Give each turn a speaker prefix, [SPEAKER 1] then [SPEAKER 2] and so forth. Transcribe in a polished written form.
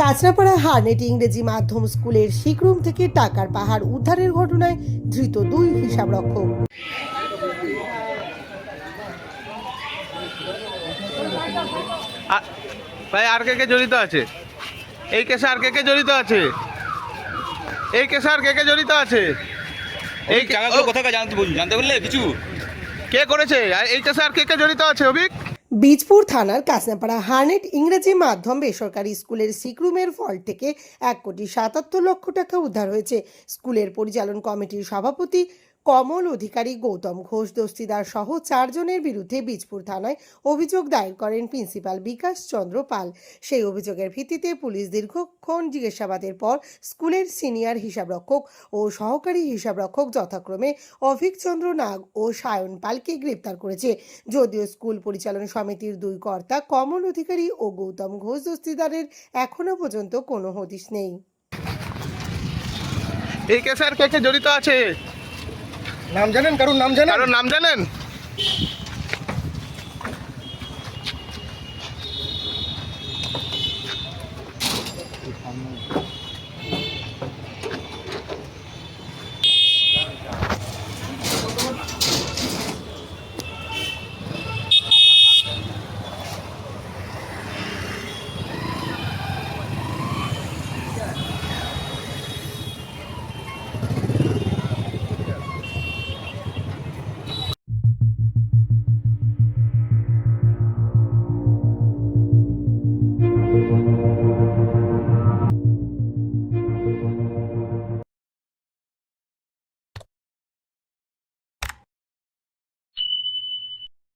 [SPEAKER 1] কাঁচরাপাড়া হারনেট ইংরেজি মাধ্যম স্কুলের শিখরুম থেকে টাকার পাহাড় উদ্ধারের ঘটনায় ধৃত দুই হিসাবরক্ষক।
[SPEAKER 2] ভাই আর কে জড়িত আছে এই কেসে? আর কে জড়িত আছে এই কেসে? আর কে জড়িত আছে?
[SPEAKER 3] এই টাকাগুলো কোথায় জানতে পারলে কিছু?
[SPEAKER 2] কে করেছে? আর এই কেসে আর কে জড়িত আছে অভিক?
[SPEAKER 1] বীজপুর থানার কাঁচরাপাড়া হারনেট ইংরেজি মাধ্যম বেসরকারি স্কুলের শিখরুমের ফল থেকে 1,77,00,000 টাকা উদ্ধার হয়েছে। স্কুলের পরিচালন কমিটির সভাপতি কমল অধিকারী, গৌতম ঘোষ দস্তিদার সহ 4 জনের বিরুদ্ধে বীজপুর থানায় অভিযোগ দায়ের করেন প্রিন্সিপাল বিকাশ চন্দ্র পাল। সেই অভিযোগের ভিত্তিতে পুলিশ দীর্ঘক্ষণ জিজ্ঞাসাবাদের পর স্কুলের সিনিয়র হিসাবরক্ষক ও সহকারী হিসাবরক্ষক যথাক্রমে অভিক চন্দ্র নাগ ও সায়ন পালকে গ্রেপ্তার করেছে। যদিও স্কুল পরিচালন সমিতির দুই কর্তা কমল অধিকারী ও গৌতম ঘোষ দস্তিদারের এখনো পর্যন্ত কোনো হদিশ নেই।
[SPEAKER 2] এই কেসে আর কে জড়িত আছে?
[SPEAKER 4] নাম জানেন? কারোর নাম জানেন?
[SPEAKER 2] কারোর নাম জানেন?